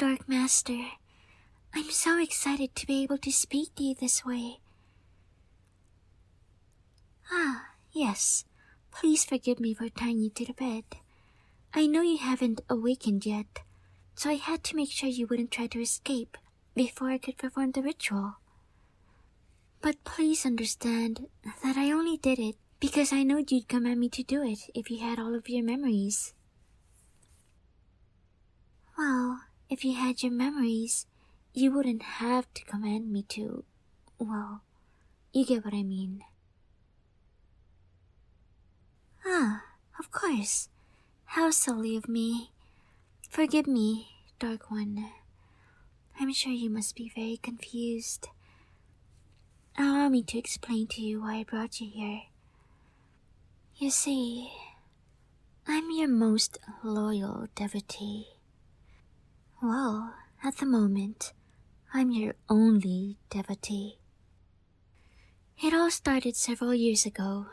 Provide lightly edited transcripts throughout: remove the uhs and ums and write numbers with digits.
Dark Master. I'm so excited to be able to speak to you this way. Yes. Please forgive me for tying you to the bed. I know you haven't awakened yet, so I had to make sure you wouldn't try to escape before I could perform the ritual. But please understand that I only did it because I know you'd command me to do it if you had all of your memories. Well, if you had your memories, you wouldn't have to command me to. Well, you get what I mean. Of course. How silly of me. Forgive me, Dark One. I'm sure you must be very confused. Allow me to explain to you why I brought you here. You see, I'm your most loyal devotee. Well, at the moment, I'm your only devotee. It all started several years ago.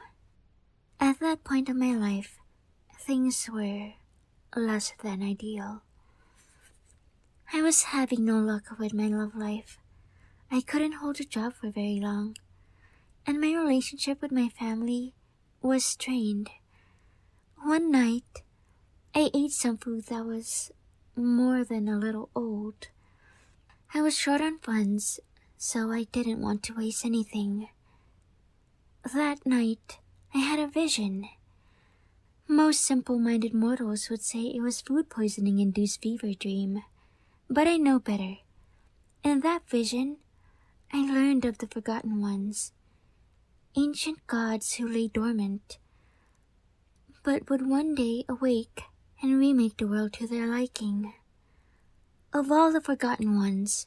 At that point of my life, things were less than ideal. I was having no luck with my love life. I couldn't hold a job for very long, and my relationship with my family was strained. One night, I ate some food that was more than a little old. I was short on funds, so I didn't want to waste anything. That night, I had a vision. Most simple-minded mortals would say it was food poisoning-induced fever dream, but I know better. In that vision, I learned of the Forgotten Ones, ancient gods who lay dormant, but would one day awake and remake the world to their liking. Of all the Forgotten Ones,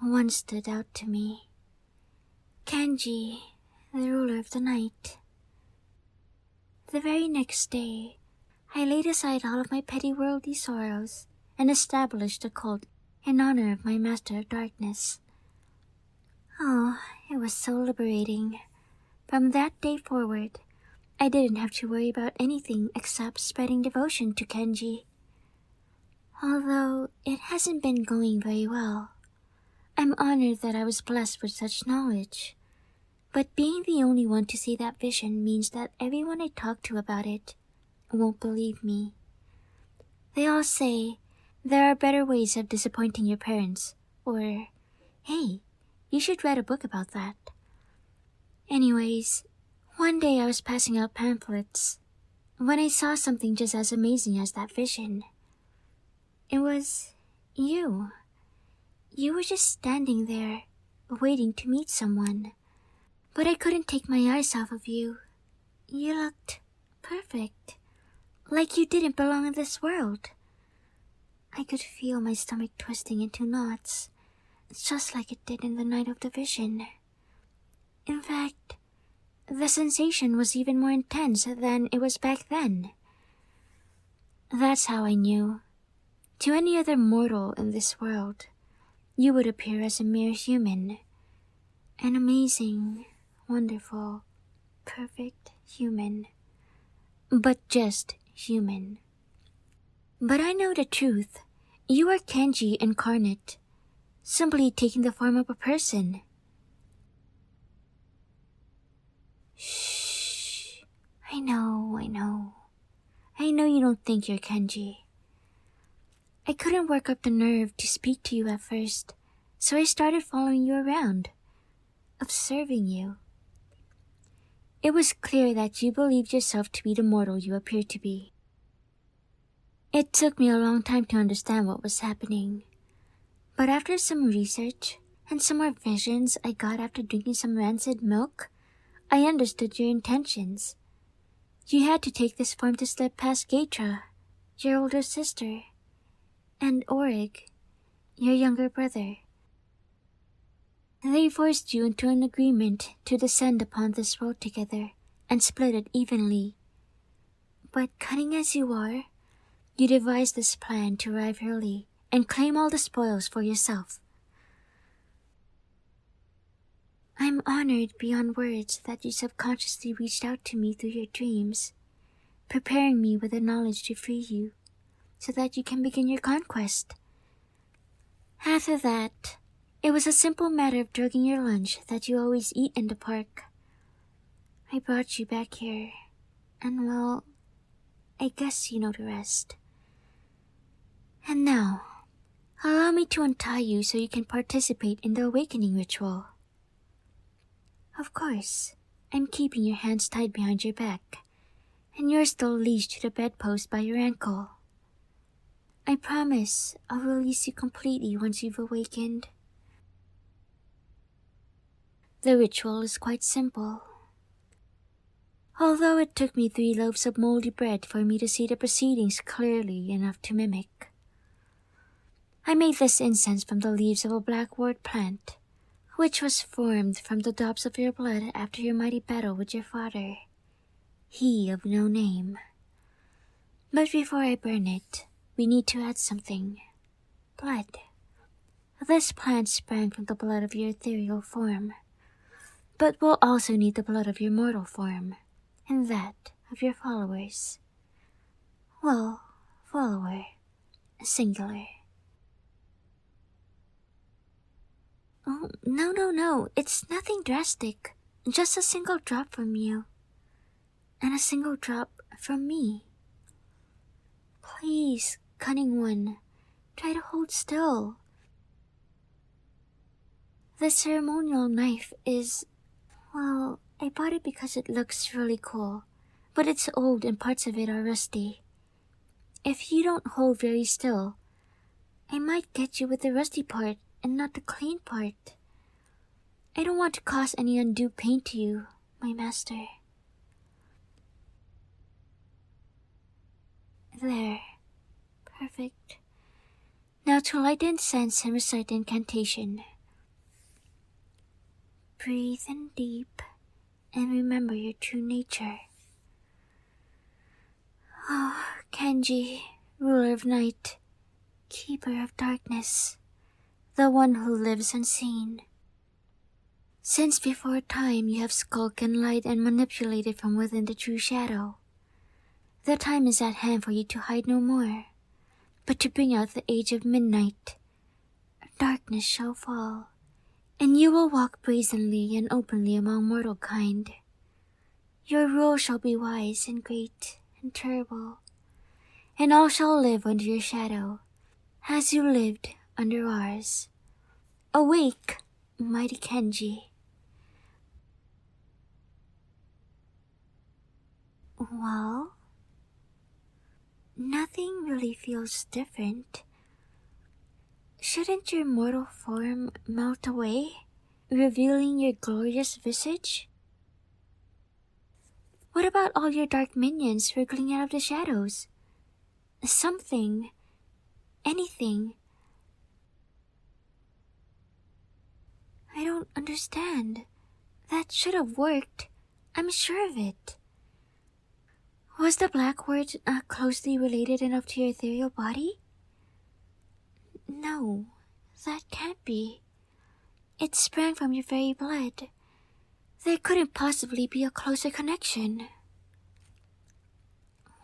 one stood out to me. Kenji, the ruler of the night. The very next day, I laid aside all of my petty worldly sorrows and established a cult in honor of my master of darkness. Oh, it was so liberating. From that day forward, I didn't have to worry about anything except spreading devotion to Kenji. Although it hasn't been going very well, I'm honored that I was blessed with such knowledge. But being the only one to see that vision means that everyone I talk to about it won't believe me. They all say there are better ways of disappointing your parents, or, hey, you should write a book about that. Anyways, one day I was passing out pamphlets when I saw something just as amazing as that vision. It was you. You were just standing there, waiting to meet someone. But I couldn't take my eyes off of you. You looked perfect, like you didn't belong in this world. I could feel my stomach twisting into knots, just like it did in the night of the vision. In fact, the sensation was even more intense than it was back then. That's how I knew. To any other mortal in this world, you would appear as a mere human. An amazing, wonderful, perfect human. But just human. But I know the truth. You are Kenji incarnate, simply taking the form of a person. Shh. I know. I know you don't think you're Kenji. I couldn't work up the nerve to speak to you at first, so I started following you around, observing you. It was clear that you believed yourself to be the mortal you appeared to be. It took me a long time to understand what was happening, but after some research and some more visions I got after drinking some rancid milk, I understood your intentions. You had to take this form to slip past Gaitra, your older sister, and Orig, your younger brother. They forced you into an agreement to descend upon this world together and split it evenly. But cunning as you are, you devised this plan to arrive early and claim all the spoils for yourself. I'm honored beyond words that you subconsciously reached out to me through your dreams, preparing me with the knowledge to free you, so that you can begin your conquest. After that, it was a simple matter of drugging your lunch that you always eat in the park. I brought you back here, and well, I guess you know the rest. And now, allow me to untie you so you can participate in the awakening ritual. Of course, I'm keeping your hands tied behind your back, and you're still leashed to the bedpost by your ankle. I promise I'll release you completely once you've awakened. The ritual is quite simple. Although it took me 3 loaves of moldy bread for me to see the proceedings clearly enough to mimic. I made this incense from the leaves of a blackwood plant, which was formed from the drops of your blood after your mighty battle with your father, he of no name. But before I burn it, we need to add something. Blood. This plant sprang from the blood of your ethereal form, but we'll also need the blood of your mortal form, and that of your followers. Well, follower, singular. Oh, no, it's nothing drastic. Just a single drop from you. And a single drop from me. Please, cunning one, try to hold still. The ceremonial knife is, well, I bought it because it looks really cool, but it's old and parts of it are rusty. If you don't hold very still, I might get you with the rusty part and not the clean part. I don't want to cause any undue pain to you, my master. There. Perfect. Now to light the incense and recite the incantation. Breathe in deep and remember your true nature. Oh, Kenji, ruler of night, keeper of darkness, the one who lives unseen. Since before time you have skulked and lied and manipulated from within the true shadow. The time is at hand for you to hide no more, but to bring out the age of midnight. Darkness shall fall, and you will walk brazenly and openly among mortal kind. Your rule shall be wise and great and terrible, and all shall live under your shadow, as you lived under ours. Awake, mighty Kenji. Well, nothing really feels different. Shouldn't your mortal form melt away, revealing your glorious visage? What about all your dark minions wriggling out of the shadows? Something, anything. I don't understand. That should have worked. I'm sure of it. Was the black word closely related enough to your ethereal body? No, that can't be. It sprang from your very blood. There couldn't possibly be a closer connection.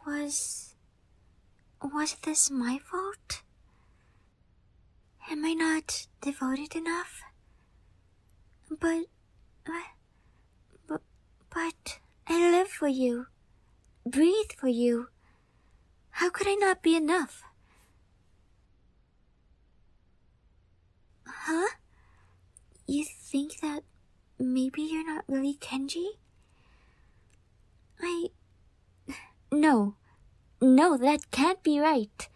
Was this my fault? Am I not devoted enough? But I live for you. Breathe for you. How could I not be enough? Huh? You think that maybe you're not really Kenji? No, that can't be right.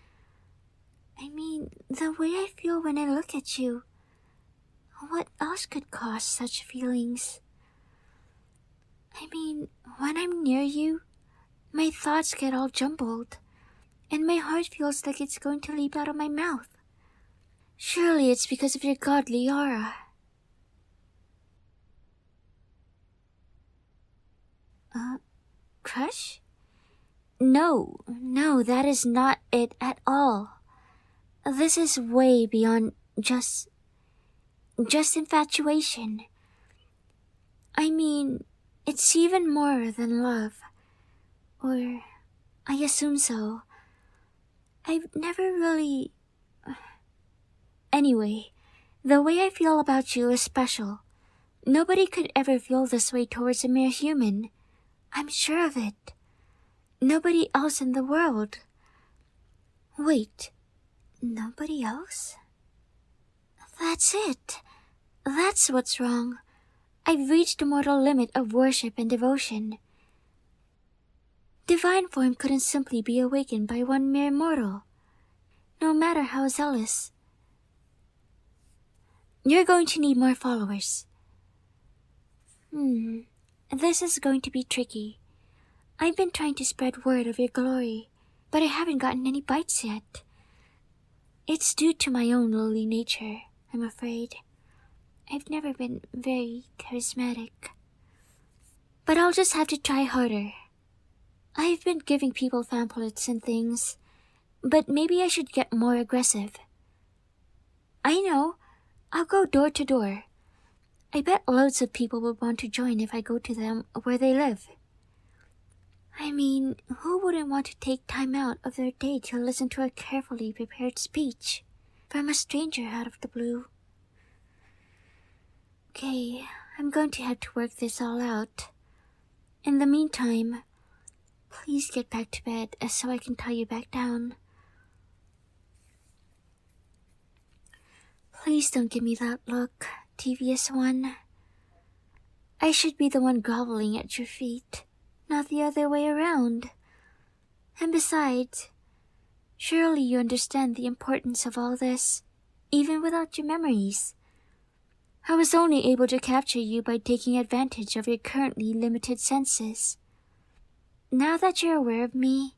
I mean, the way I feel when I look at you. What else could cause such feelings? I mean, when I'm near you, my thoughts get all jumbled, and my heart feels like it's going to leap out of my mouth. Surely it's because of your godly aura. Crush? No, that is not it at all. This is way beyond just infatuation. I mean, it's even more than love. Or, I assume so. I've never really... Anyway, the way I feel about you is special. Nobody could ever feel this way towards a mere human. I'm sure of it. Nobody else in the world. Wait, nobody else? That's it. That's what's wrong. I've reached the mortal limit of worship and devotion. Divine form couldn't simply be awakened by one mere mortal, no matter how zealous. You're going to need more followers. This is going to be tricky. I've been trying to spread word of your glory, but I haven't gotten any bites yet. It's due to my own lowly nature, I'm afraid. I've never been very charismatic. But I'll just have to try harder. I've been giving people pamphlets and things, but maybe I should get more aggressive. I know, I'll go door to door. I bet loads of people would want to join if I go to them where they live. I mean, who wouldn't want to take time out of their day to listen to a carefully prepared speech from a stranger out of the blue? Okay, I'm going to have to work this all out. In the meantime, please get back to bed so I can tie you back down. Please don't give me that look, devious one. I should be the one groveling at your feet, not the other way around. And besides, surely you understand the importance of all this, even without your memories. I was only able to capture you by taking advantage of your currently limited senses. Now that you're aware of me,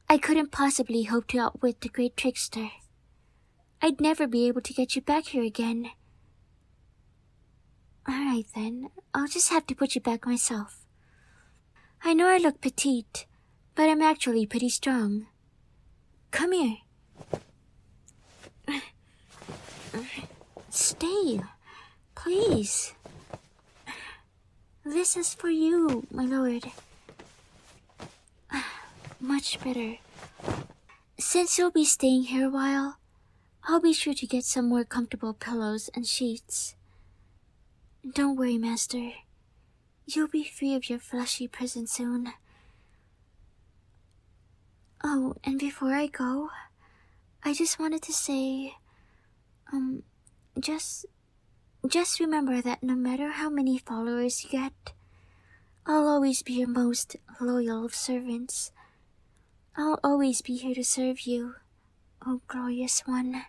I couldn't possibly hope to outwit the great trickster. I'd never be able to get you back here again. Alright then, I'll just have to put you back myself. I know I look petite, but I'm actually pretty strong. Come here. Stay, please. This is for you, my lord. Much better. Since you'll be staying here a while, I'll be sure to get some more comfortable pillows and sheets. Don't worry, Master. You'll be free of your fleshy prison soon. Oh, and before I go, I just wanted to say, just remember that no matter how many followers you get, I'll always be your most loyal of servants. I'll always be here to serve you, oh glorious one.